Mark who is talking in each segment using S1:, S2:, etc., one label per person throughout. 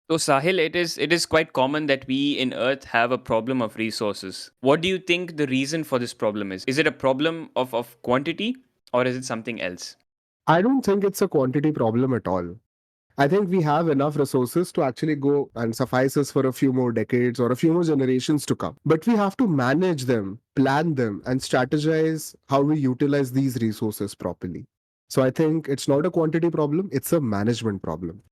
S1: So Sahil, it is quite common that we in Earth have a problem of resources. What do you think the reason for this problem is? Is it a problem of quantity or is it something else?
S2: I don't think it's a quantity problem at all. I think we have enough resources to actually go and suffice us for a few more decades or a few more generations to come. But we have to manage them, plan them, and strategize how we utilize these resources properly. So I think it's not a quantity problem, it's a management problem.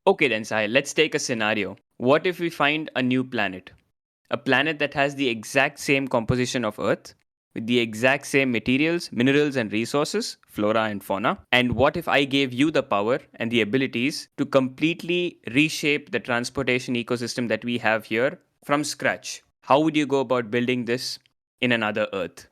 S1: Okay then Sahil, let's take a scenario. What if we find a new planet? A planet that has the exact same composition of Earth, with the exact same materials, minerals, and resources, flora and fauna. And what if I gave you the power and the abilities to completely reshape the transportation ecosystem that we have here from scratch? How would you go about building this in another Earth?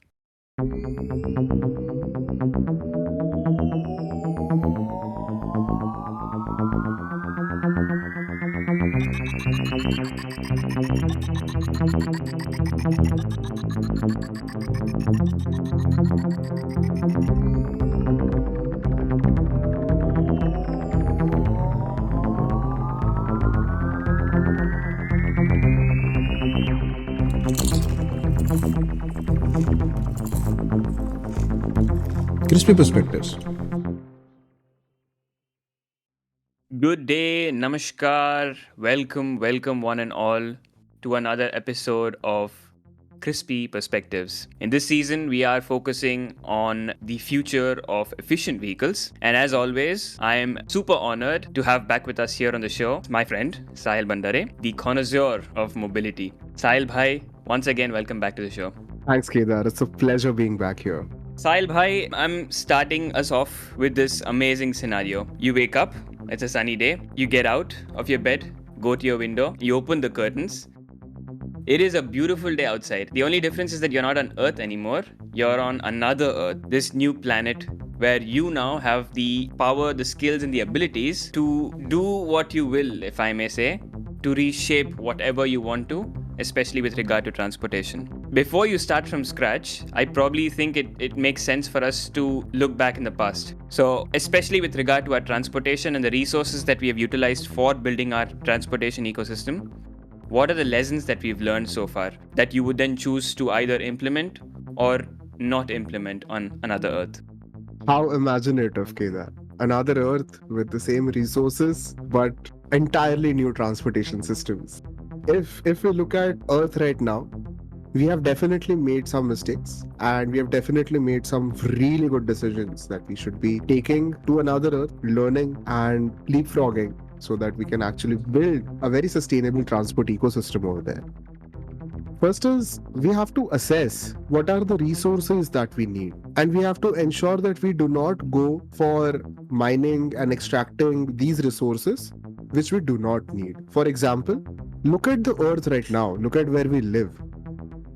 S3: Crispy Perspectives.
S1: Good day, namaskar, welcome one and all to another episode of Crispy Perspectives. In this season, we are focusing on the future of efficient vehicles. And as always, I am super honored to have back with us here on the show my friend, Sahil Bandare, the connoisseur of mobility. Sahil Bhai, once again, welcome back to the show.
S2: Thanks, Kedar. It's a pleasure being back here.
S1: Sahil Bhai, I'm starting us off with this amazing scenario. You wake up, it's a sunny day, you get out of your bed, go to your window, you open the curtains. It is a beautiful day outside. The only difference is that you're not on Earth anymore, you're on another Earth, this new planet where you now have the power, the skills, and the abilities to do what you will, if I may say, to reshape whatever you want to, especially with regard to transportation. Before you start from scratch, I probably think it makes sense for us to look back in the past. So, especially with regard to our transportation and the resources that we have utilized for building our transportation ecosystem, what are the lessons that we've learned so far that you would then choose to either implement or not implement on another Earth?
S2: How imaginative, Kedar. Another Earth with the same resources, but entirely new transportation systems. If we look at Earth right now, we have definitely made some mistakes and we have definitely made some really good decisions that we should be taking to another Earth, learning and leapfrogging so that we can actually build a very sustainable transport ecosystem over there. First is we have to assess what are the resources that we need, and we have to ensure that we do not go for mining and extracting these resources which we do not need. For example, look at the earth right now, look at where we live.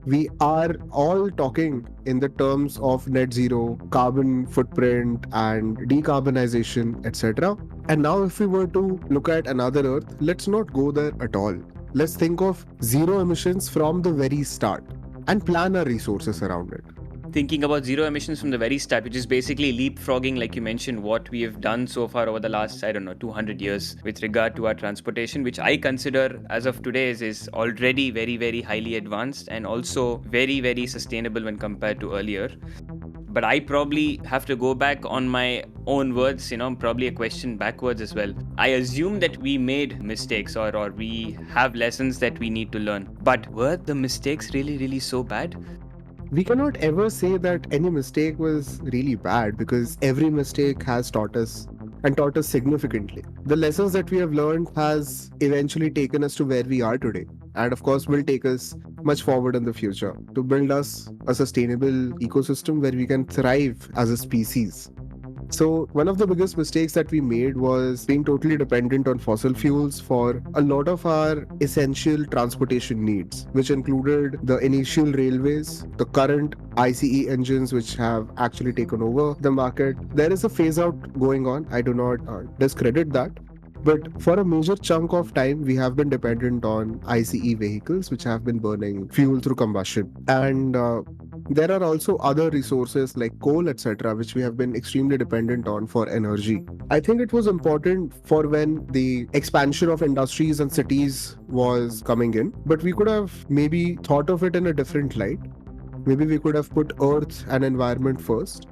S2: We are all talking in the terms of net zero, carbon footprint, and decarbonization, etc. And now, if we were to look at another Earth, let's not go there at all. Let's think of zero emissions from the very start and plan our resources around it.
S1: Thinking about zero emissions from the very start, which is basically leapfrogging, like you mentioned, what we have done so far over the last, I don't know, 200 years with regard to our transportation, which I consider as of today is already very, very highly advanced and also very, very sustainable when compared to earlier. But I probably have to go back on my own words, probably a question backwards as well. I assume that we made mistakes or we have lessons that we need to learn. But were the mistakes really, really so bad?
S2: We cannot ever say that any mistake was really bad because every mistake has taught us and taught us significantly. The lessons that we have learned has eventually taken us to where we are today, and of course will take us much forward in the future to build us a sustainable ecosystem where we can thrive as a species. So, one of the biggest mistakes that we made was being totally dependent on fossil fuels for a lot of our essential transportation needs, which included the initial railways, the current ICE engines, which have actually taken over the market. There is a phase out going on. I do not discredit that. But for a major chunk of time, we have been dependent on ICE vehicles, which have been burning fuel through combustion. And There are also other resources like coal, etc., which we have been extremely dependent on for energy. I think it was important for when the expansion of industries and cities was coming in, but we could have maybe thought of it in a different light. Maybe we could have put earth and environment first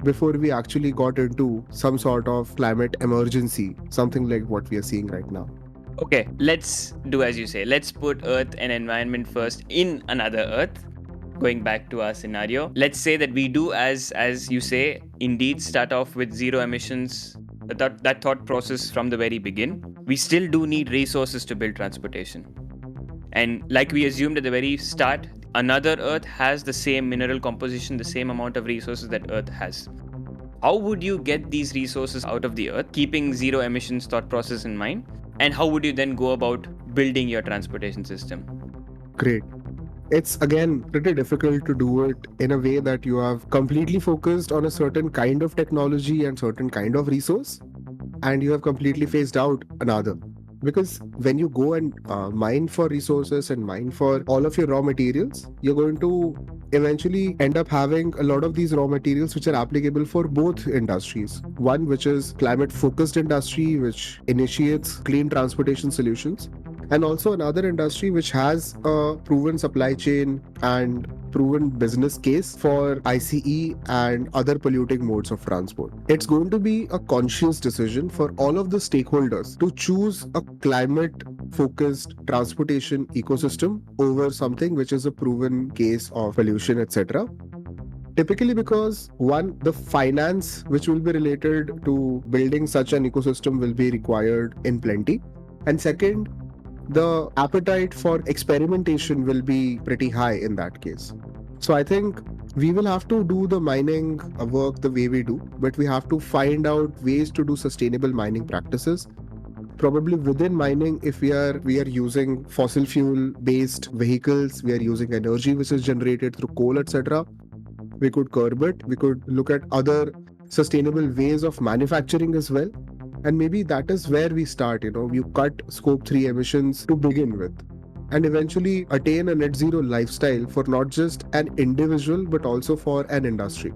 S2: before we actually got into some sort of climate emergency, something like what we are seeing right now.
S1: Okay, let's do as you say. Let's put Earth and environment first in another Earth. Going back to our scenario, let's say that we do as you say, indeed start off with zero emissions. That thought process from the very begin. We still do need resources to build transportation. And like we assumed at the very start, another Earth has the same mineral composition, the same amount of resources that Earth has. How would you get these resources out of the Earth, keeping zero emissions thought process in mind? And how would you then go about building your transportation system?
S2: Great. It's again pretty difficult to do it in a way that you have completely focused on a certain kind of technology and certain kind of resource, and you have completely phased out another. Because when you go and mine for resources and mine for all of your raw materials, you're going to eventually end up having a lot of these raw materials which are applicable for both industries. One, which is climate focused industry, which initiates clean transportation solutions, and also another industry which has a proven supply chain and proven business case for ICE and other polluting modes of transport. It's going to be a conscious decision for all of the stakeholders to choose a climate focused transportation ecosystem over something which is a proven case of pollution, etc. Typically, because one, the finance which will be related to building such an ecosystem will be required in plenty. And second, the appetite for experimentation will be pretty high in that case. So I think we will have to do the mining work the way we do, but we have to find out ways to do sustainable mining practices. Probably within mining, if we are using fossil fuel based vehicles, we are using energy which is generated through coal, etc. We could curb it. We could look at other sustainable ways of manufacturing as well. And maybe that is where we start. You cut scope 3 emissions to begin with, and eventually attain a net zero lifestyle for not just an individual but also for an industry.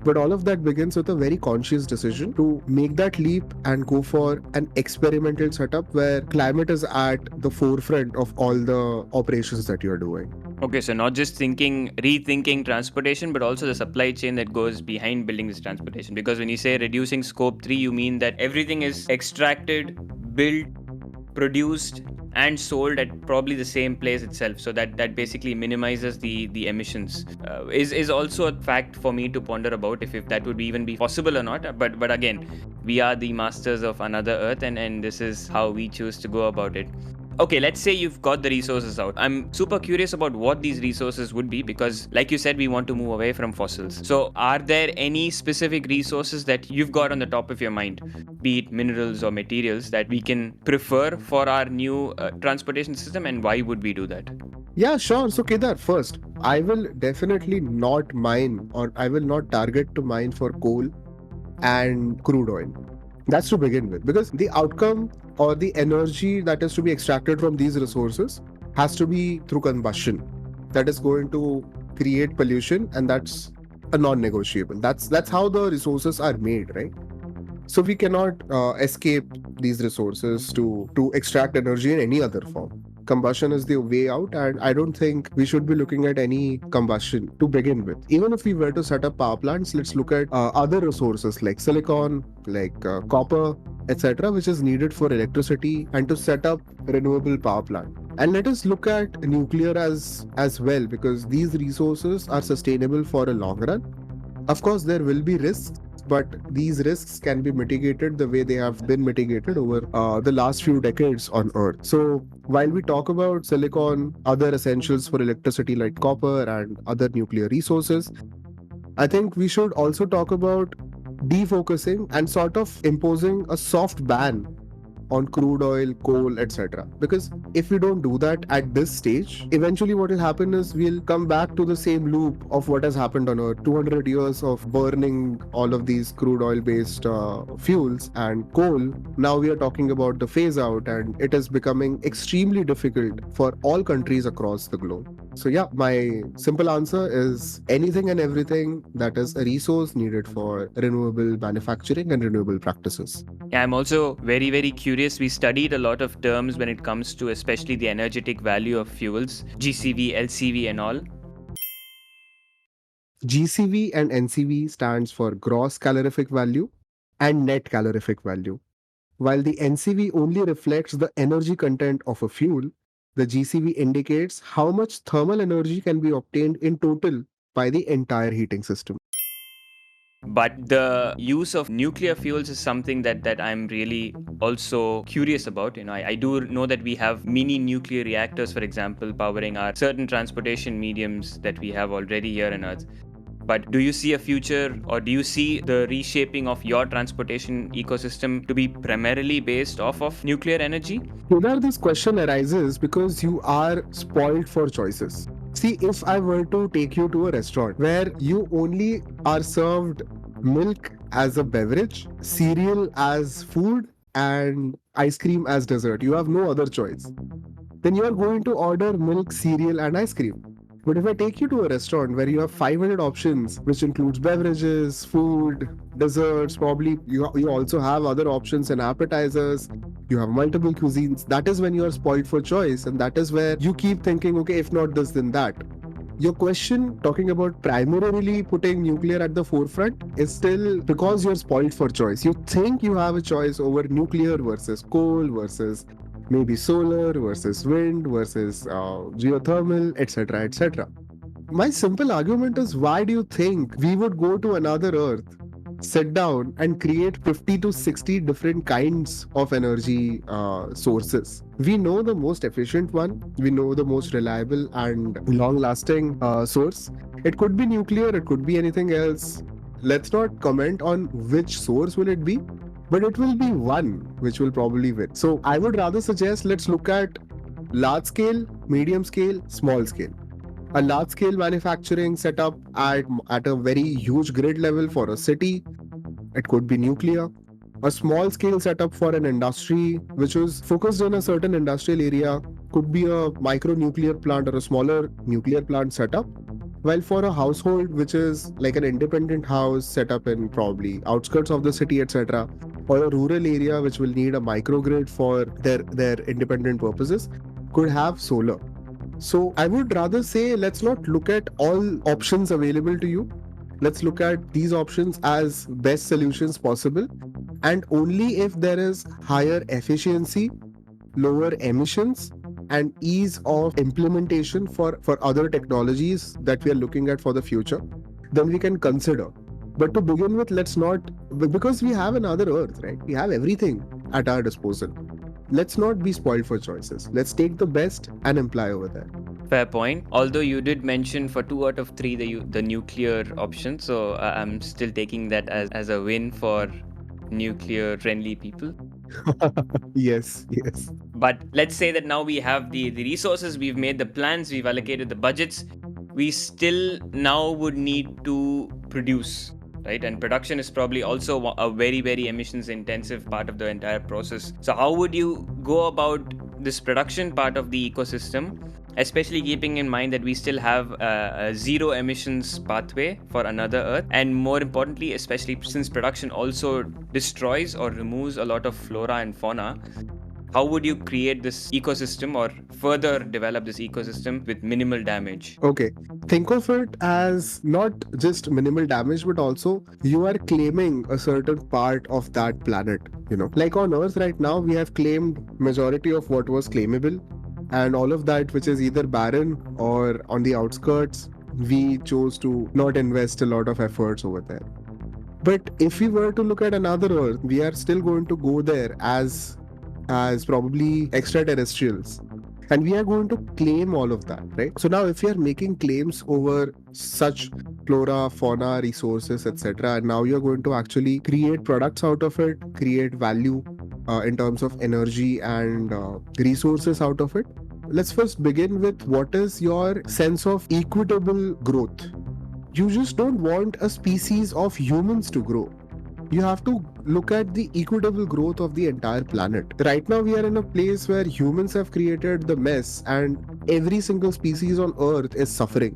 S2: But all of that begins with a very conscious decision to make that leap and go for an experimental setup where climate is at the forefront of all the operations that you're doing.
S1: Okay, so not just rethinking transportation, but also the supply chain that goes behind building this transportation. Because when you say reducing scope 3, you mean that everything is extracted, built, produced, and sold at probably the same place itself. So that basically minimizes the emissions. Is also a fact for me to ponder about if that would even be possible or not. But again, we are the masters of another Earth, and this is how we choose to go about it. Okay, let's say you've got the resources out. I'm super curious about what these resources would be because, like you said, we want to move away from fossils. So, are there any specific resources that you've got on the top of your mind, be it minerals or materials, that we can prefer for our new transportation system, and why would we do that?
S2: Yeah, sure. So, Kedar, first, I will definitely not mine or I will not target to mine for coal and crude oil. That's to begin with, because the outcome or the energy that is to be extracted from these resources has to be through combustion. That is going to create pollution, and that's a non-negotiable. That's how the resources are made, right? So we cannot escape these resources to extract energy in any other form. Combustion is the way out, and I don't think we should be looking at any combustion to begin with. Even if we were to set up power plants, let's look at other resources like silicon, like copper, etc., which is needed for electricity and to set up renewable power plant. And let us look at nuclear as well, because these resources are sustainable for a long run. Of course, there will be risks, but these risks can be mitigated the way they have been mitigated over the last few decades on Earth. So, while we talk about silicon, other essentials for electricity like copper and other nuclear resources, I think we should also talk about defocusing and sort of imposing a soft ban on crude oil, coal, etc. Because if we don't do that at this stage, eventually what will happen is we'll come back to the same loop of what has happened on Earth. 200 years of burning all of these crude oil based fuels and coal. Now we are talking about the phase out, and it is becoming extremely difficult for all countries across the globe. So yeah, my simple answer is anything and everything that is a resource needed for renewable manufacturing and renewable practices.
S1: Yeah, I'm also very, very curious. We studied a lot of terms when it comes to especially the energetic value of fuels, GCV, LCV, and all.
S2: GCV and NCV stands for gross calorific value and net calorific value. While the NCV only reflects the energy content of a fuel, the GCV indicates how much thermal energy can be obtained in total by the entire heating system.
S1: But the use of nuclear fuels is something that I'm really also curious about. I do know that we have mini nuclear reactors, for example, powering our certain transportation mediums that we have already here on Earth. But do you see a future, or do you see the reshaping of your transportation ecosystem to be primarily based off of nuclear energy?
S2: Kedar, this question arises because you are spoiled for choices. See, if I were to take you to a restaurant where you only are served milk as a beverage, cereal as food, and ice cream as dessert, you have no other choice, then you are going to order milk, cereal, and ice cream. But if I take you to a restaurant where you have 500 options, which includes beverages, food, desserts, probably you also have other options and appetizers, you have multiple cuisines, that is when you are spoiled for choice. And that is where you keep thinking, okay, if not this, then that. Your question talking about primarily putting nuclear at the forefront is still because you're spoiled for choice. You think you have a choice over nuclear versus coal versus maybe solar versus wind versus geothermal, etc., etc. My simple argument is, why do you think we would go to another Earth, sit down and create 50 to 60 different kinds of energy sources? We know the most efficient one, we know the most reliable and long lasting source. It could be nuclear, it could be anything else. Let's not comment on which source will it be, but it will be one which will probably win. So I would rather suggest let's look at large scale, medium scale, small scale. A large scale manufacturing setup at a very huge grid level for a city, it could be nuclear. A small scale setup for an industry which is focused on a certain industrial area could be a micro nuclear plant or a smaller nuclear plant setup. While for a household which is like an independent house set up in probably outskirts of the city, etc., or a rural area which will need a microgrid for their independent purposes, could have solar. So I would rather say let's not look at all options available to you. Let's look at these options as best solutions possible, and only if there is higher efficiency, lower emissions, and ease of implementation for other technologies that we are looking at for the future, then we can consider. But to begin with, let's not, because we have another Earth, right? We have everything at our disposal. Let's not be spoiled for choices. Let's take the best and imply over there.
S1: Fair point. Although you did mention for 2 out of 3 the nuclear option, so I'm still taking that as a win for nuclear friendly people.
S2: Yes, yes.
S1: But let's say that now we have the resources, we've made the plans, we've allocated the budgets. We still now would need to produce, right? And production is probably also a very, very emissions intensive part of the entire process. So, how would you go about this production part of the ecosystem, especially keeping in mind that we still have a zero emissions pathway for another Earth? And more importantly, especially since production also destroys or removes a lot of flora and fauna, how would you create this ecosystem or further develop this ecosystem with minimal damage?
S2: Okay. Think of it as not just minimal damage, but also you are claiming a certain part of that planet. Like on Earth right now, we have claimed majority of what was claimable, and all of that which is either barren or on the outskirts, we chose to not invest a lot of efforts over there. But if we were to look at another Earth, we are still going to go there as probably extraterrestrials, and we are going to claim all of that, right? So now if you are making claims over such flora, fauna, resources, etc., and now you're going to actually create products out of it, create value in terms of energy and resources out of it. Let's first begin with, what is your sense of equitable growth? You just don't want a species of humans to grow. you have to look at the equitable growth of the entire planet. Right now, we are in a place where humans have created the mess, and every single species on Earth is suffering,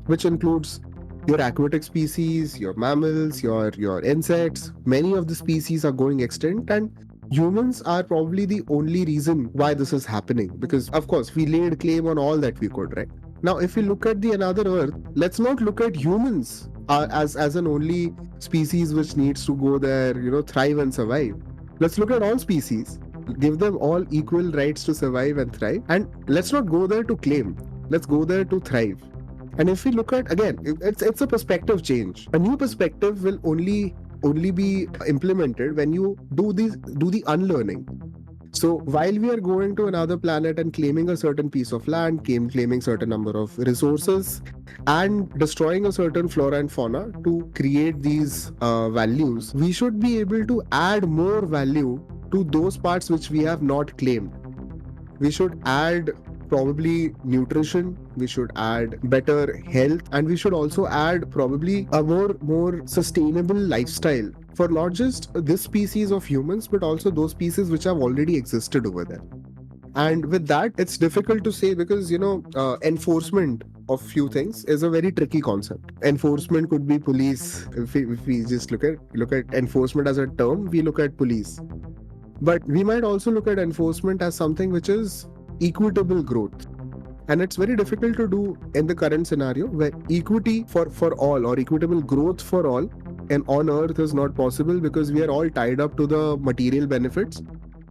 S2: which includes your aquatic species, your mammals, your insects. Many of the species are going extinct, and humans are probably the only reason why this is happening, because of course we laid claim on all that we could, right? Now, if we look at the another Earth, let's not look at humans as an only species which needs to go there, thrive and survive. Let's look at all species, give them all equal rights to survive and thrive, and let's not go there to claim. Let's go there to thrive. And if we look at, again, it's a perspective change. A new perspective will only be implemented when you do the unlearning. So while we are going to another planet and claiming a certain piece of land, claiming certain number of resources, and destroying a certain flora and fauna to create these values, we should be able to add more value to those parts which we have not claimed. We should add probably nutrition, we should add better health, and we should also add probably a more sustainable lifestyle for not just this species of humans, but also those species which have already existed over there. And with that, it's difficult to say because enforcement of few things is a very tricky concept. Enforcement could be police. If we just look at enforcement as a term, we look at police. But we might also look at enforcement as something which is equitable growth. And it's very difficult to do in the current scenario where equity for all or equitable growth for all and on Earth is not possible because we are all tied up to the material benefits.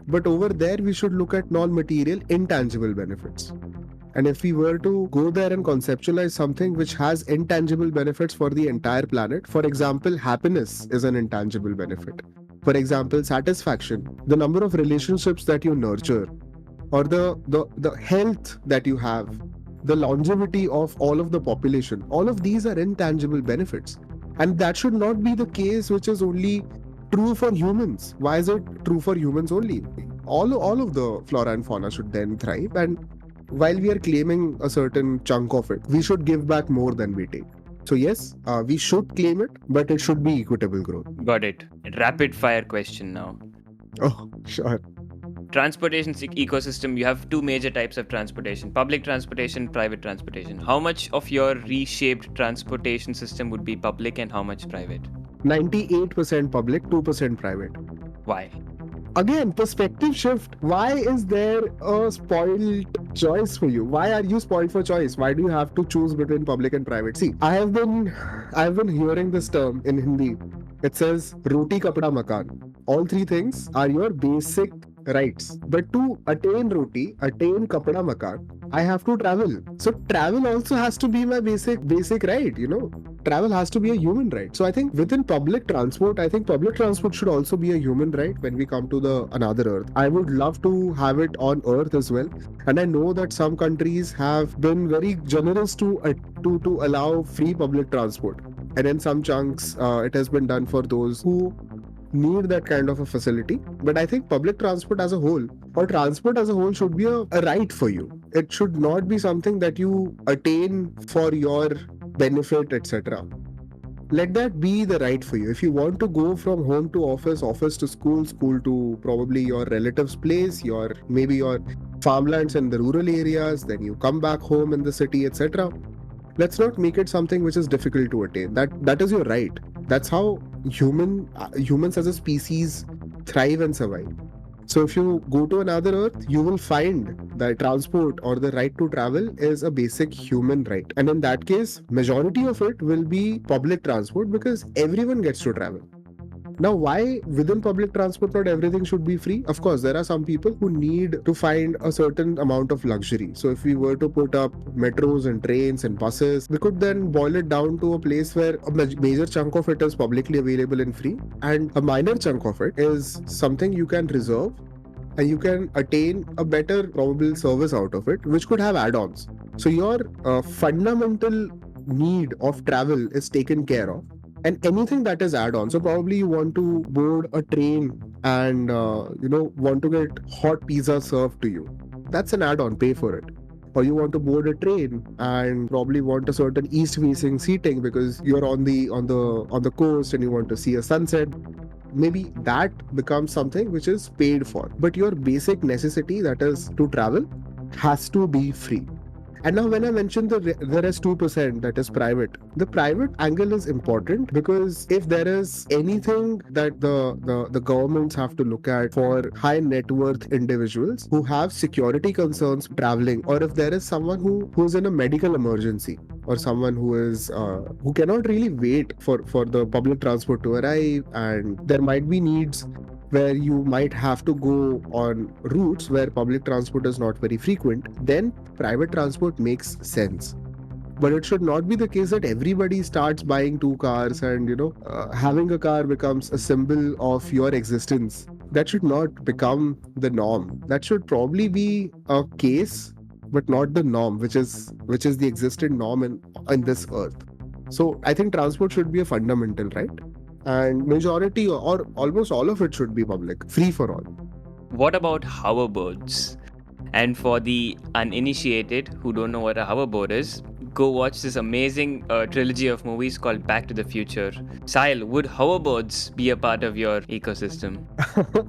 S2: But over there, we should look at non-material, intangible benefits. And if we were to go there and conceptualize something which has intangible benefits for the entire planet, for example, happiness is an intangible benefit. For example, satisfaction, the number of relationships that you nurture, or the health that you have, the longevity of all of the population, all of these are intangible benefits. And that should not be the case, which is only true for humans. Why is it true for humans only? All of the flora and fauna should then thrive. And while we are claiming a certain chunk of it, we should give back more than we take. So yes, we should claim it, but it should be equitable growth.
S1: Got it. Rapid fire question now.
S2: Oh, sure.
S1: Transportation ecosystem, you have two major types of transportation: public transportation, private transportation. How much of your reshaped transportation system would be public and how much private?
S2: 98% public, 2% private.
S1: Why?
S2: Again, perspective shift. Why is there a spoiled choice for you? Why are you spoiled for choice? Why do you have to choose between public and private? See, I've been hearing this term in Hindi. It says roti, kapda, makan. All three things are your basic rights. But to attain roti, attain kapda, makan, I have to travel. So travel also has to be my basic right, Travel has to be a human right. So I think within public transport, public transport should also be a human right when we come to the another Earth. I would love to have it on Earth as well. And I know that some countries have been very generous to allow free public transport. And in some chunks, it has been done for those who need that kind of a facility. But I think public transport as a whole, or transport as a whole, should be a right for you. It should not be something that you attain for your benefit, etc. Let that be the right for you. If you want to go from home to office, office to school, school to probably your relative's place, maybe your farmlands in the rural areas, then you come back home in the city, etc. Let's not make it something which is difficult to attain. That is your right. That's how humans as a species thrive and survive. So if you go to another Earth, you will find that transport or the right to travel is a basic human right. And in that case, majority of it will be public transport because everyone gets to travel. Now, why within public transport not everything should be free? Of course, there are some people who need to find a certain amount of luxury. So if we were to put up metros and trains and buses, we could then boil it down to a place where a major chunk of it is publicly available and free, and a minor chunk of it is something you can reserve and you can attain a better probable service out of it, which could have add-ons. So your fundamental need of travel is taken care of. And anything that is add-on. So probably you want to board a train and want to get hot pizza served to you. That's an add-on. Pay for it. Or you want to board a train and probably want a certain east-facing seating because you're on the coast and you want to see a sunset. maybe that becomes something which is paid for. But your basic necessity, that is to travel, has to be free. And now, when I mentioned there is 2% that is private, the private angle is important because if there is anything that the governments have to look at for high net worth individuals who have security concerns traveling, or if there is someone who's in a medical emergency, or someone who cannot really wait for the public transport to arrive, and there might be needs where you might have to go on routes where public transport is not very frequent, then private transport makes sense. But it should not be the case that everybody starts buying two cars, and having a car becomes a symbol of your existence. That should not become the norm. That should probably be a case, but not the norm, which is the existing norm in this earth. So I think transport should be a fundamental, right? And majority or almost all of it should be public, free for all.
S1: What about hoverboards? And for the uninitiated who don't know what a hoverboard is, go watch this amazing trilogy of movies called Back to the Future. Sahil, would hoverboards be a part of your ecosystem?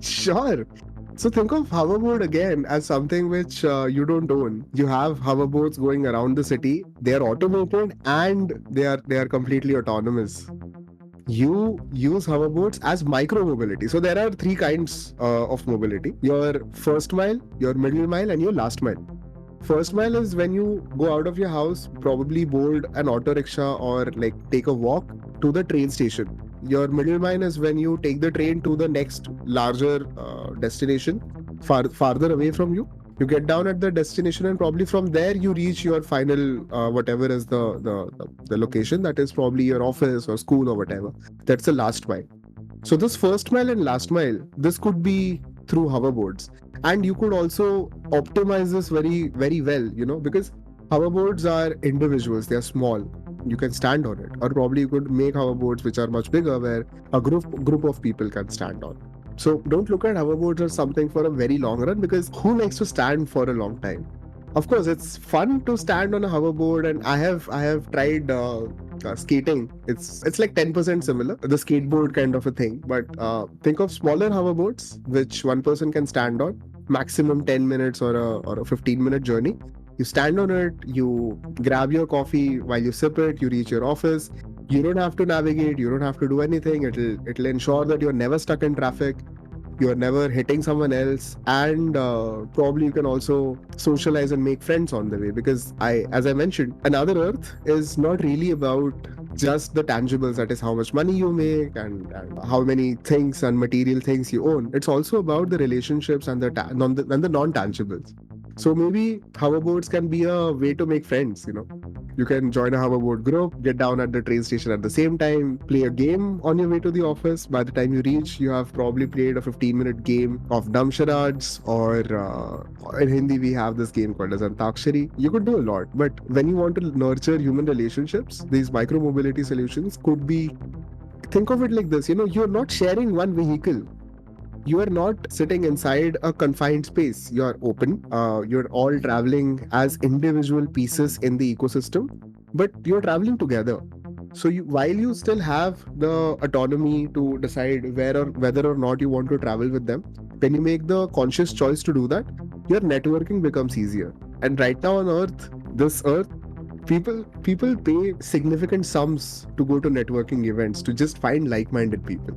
S2: Sure. So think of hoverboard again as something which you don't own. You have hoverboards going around the city. They are automated and they are completely autonomous. You use hoverboards as micro mobility. So there are three kinds of mobility: your first mile, your middle mile, and your last mile. First mile is when you go out of your house, probably board an auto rickshaw or like take a walk to the train station. Your middle mile is when you take the train to the next larger destination, farther away from you. You get down at the destination, and probably from there you reach your final whatever is the location, that is probably your office or school or whatever. That's the last mile. So this first mile and last mile, this could be through hoverboards. And you could also optimize this very, very well, because hoverboards are individuals, they are small. You can stand on it. Or probably you could make hoverboards which are much bigger, where a group of people can stand on. So don't look at hoverboards as something for a very long run, because who likes to stand for a long time? Of course, it's fun to stand on a hoverboard, and I have tried skating. It's like 10% similar, the skateboard kind of a thing. But think of smaller hoverboards which one person can stand on, maximum 10 minutes or a 15-minute journey. You stand on it, you grab your coffee while you sip it, you reach your office. You don't have to navigate, you don't have to do anything. It'll ensure that you're never stuck in traffic, you're never hitting someone else, and probably you can also socialize and make friends on the way, because as I mentioned, another earth is not really about just the tangibles, that is how much money you make and how many things and material things you own. It's also about the relationships and the non-tangibles. So maybe hoverboards can be a way to make friends. You can join a hoverboard group, get down at the train station at the same time, play a game on your way to the office. By the time you reach, you have probably played a 15-minute game of dumb charades, or in Hindi we have this game called as Antakshari. You could do a lot, but when you want to nurture human relationships, these micro mobility solutions could be. Think of it like this: you're not sharing one vehicle. You are not sitting inside a confined space. You're open. You're all traveling as individual pieces in the ecosystem, but you're traveling together. So while you still have the autonomy to decide whether or not you want to travel with them, when you make the conscious choice to do that, your networking becomes easier. And right now on Earth, this Earth, people pay significant sums to go to networking events to just find like-minded people.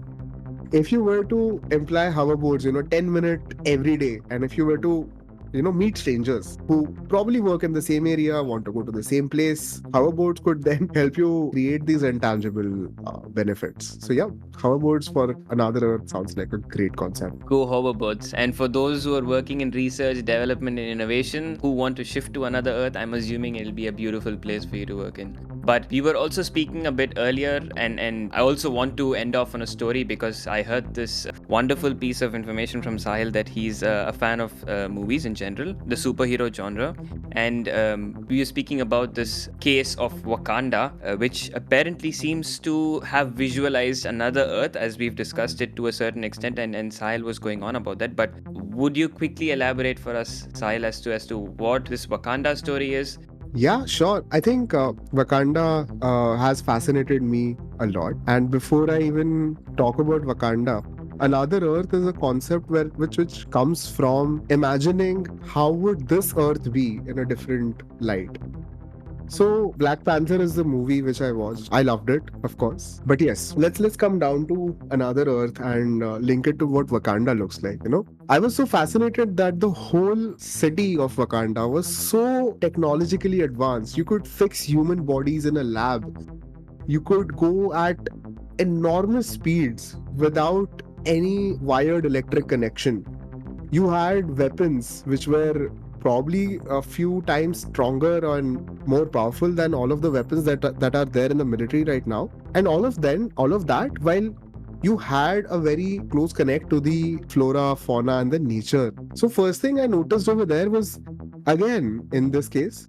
S2: If you were to employ hoverboards, 10 minute every day, and if you were to meet strangers who probably work in the same area, want to go to the same place, hoverboards could then help you create these intangible benefits. So yeah, hoverboards for another Earth sounds like a great concept.
S1: Go hoverboards. And for those who are working in research, development, and innovation who want to shift to another Earth, I'm assuming it'll be a beautiful place for you to work in. But we were also speaking a bit earlier, and I also want to end off on a story, because I heard this wonderful piece of information from Sahil that he's a fan of movies in general, the superhero genre. And we were speaking about this case of Wakanda, which apparently seems to have visualized another Earth, as we've discussed it to a certain extent, and Sahil was going on about that. But would you quickly elaborate for us, Sahil, as to what this Wakanda story is?
S2: Yeah, sure. I think Wakanda has fascinated me a lot. And before I even talk about Wakanda, Another Earth is a concept which comes from imagining how would this Earth be in a different light. So Black Panther is the movie which I watched. I loved it, of course. But yes, let's come down to another Earth and link it to what Wakanda looks like. I was so fascinated that the whole city of Wakanda was so technologically advanced. You could fix human bodies in a lab. You could go at enormous speeds without any wired electric connection. You had weapons which were probably a few times stronger and more powerful than all of the weapons that are there in the military right now. And all of that while you had a very close connect to the flora, fauna, and the nature. So first thing I noticed over there was, again, in this case,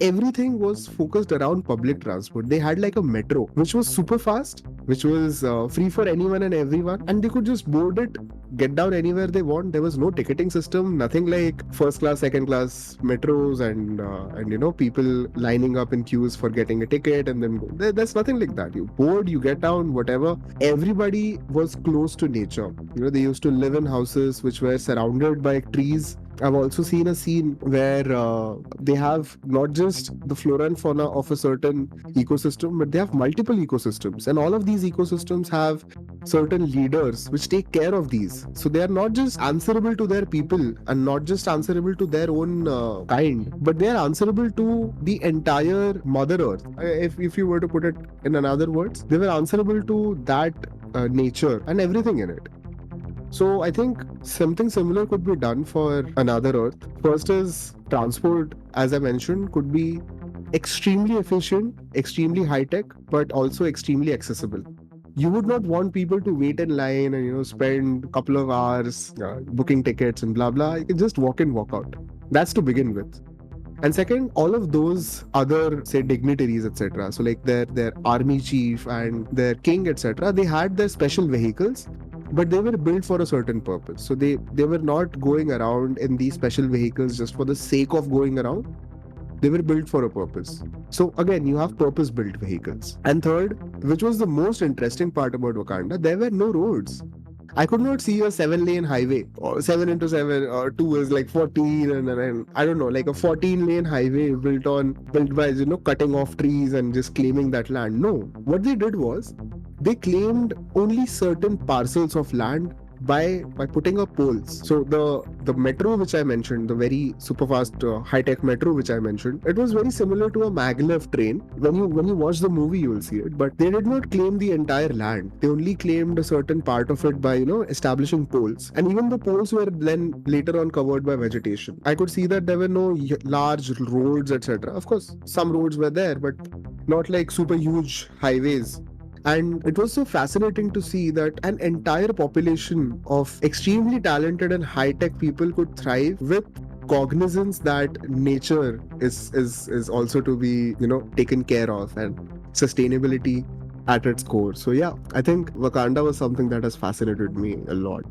S2: everything was focused around public transport. They had like a metro, which was super fast, which was free for anyone and everyone, and they could just board it, get down anywhere they want. There was no ticketing system, nothing like first class, second class metros, and people lining up in queues for getting a ticket and then go. There's nothing like that. You board, you get down, whatever. Everybody was close to nature. They used to live in houses which were surrounded by trees. I've also seen a scene where they have not just the flora and fauna of a certain ecosystem, but they have multiple ecosystems. And all of these ecosystems have certain leaders which take care of these. So they are not just answerable to their people and not just answerable to their own kind, but they are answerable to the entire Mother Earth. If you were to put it in another words, they were answerable to that nature and everything in it. So I think something similar could be done for another Earth. First is transport, as I mentioned, could be extremely efficient, extremely high tech, but also extremely accessible. You would not want people to wait in line and spend a couple of hours booking tickets and blah blah. You can just walk in, walk out. That's to begin with. And second, all of those other say dignitaries, etc. So like their army chief and their king, etc. They had their special vehicles, but they were built for a certain purpose. So they were not going around in these special vehicles just for the sake of going around. They were built for a purpose. So again, you have purpose built vehicles. And third, which was the most interesting part about Wakanda, there were no roads. I could not see a 7-lane highway or 7 into 7 or 2 is like 14 and I don't know, like a 14-lane highway built by cutting off trees and just claiming that land. No, what they did was they claimed only certain parcels of land by putting up poles. So the metro which I mentioned, the very super fast high tech metro which I mentioned, it was very similar to a maglev train. When you watch the movie, you will see it. But they did not claim the entire land. They only claimed a certain part of it by establishing poles, and even the poles were then later on covered by vegetation. I could see that there were no large roads, etc. Of course, some roads were there, but not like super huge highways. And it was so fascinating to see that an entire population of extremely talented and high-tech people could thrive with cognizance that nature is also to be taken care of, and sustainability at its core. So yeah, I think Wakanda was something that has fascinated me a lot.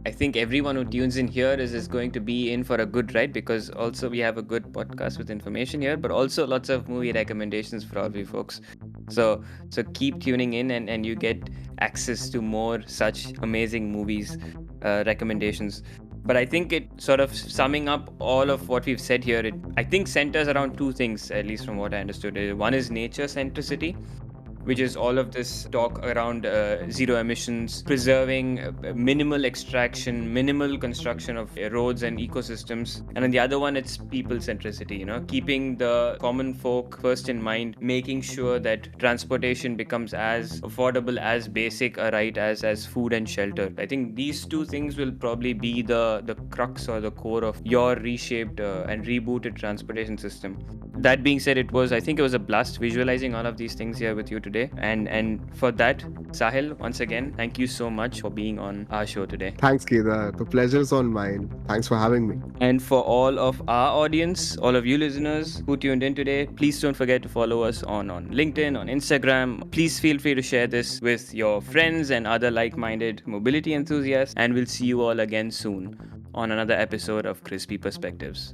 S1: I think everyone who tunes in here is going to be in for a good ride, because also we have a good podcast with information here, but also lots of movie recommendations for all of you folks. So keep tuning in and you get access to more such amazing movies, recommendations. But I think it sort of summing up all of what we've said here, it I think centers around two things, at least from what I understood. One is nature centricity, which is all of this talk around zero emissions, preserving minimal extraction, minimal construction of roads and ecosystems. And on the other one, it's people centricity, keeping the common folk first in mind, making sure that transportation becomes as affordable, as basic a right as food and shelter. I think these two things will probably be the crux or the core of your reshaped and rebooted transportation system. That being said, I think it was a blast visualizing all of these things here with you today. And for that, Sahil, once again, thank you so much for being on our show today.
S2: Thanks, Kedar. The pleasure's on mine. Thanks for having me.
S1: And for all of our audience, all of you listeners who tuned in today, please don't forget to follow us on LinkedIn, on Instagram. Please feel free to share this with your friends and other like-minded mobility enthusiasts. And we'll see you all again soon on another episode of Crispy Perspectives.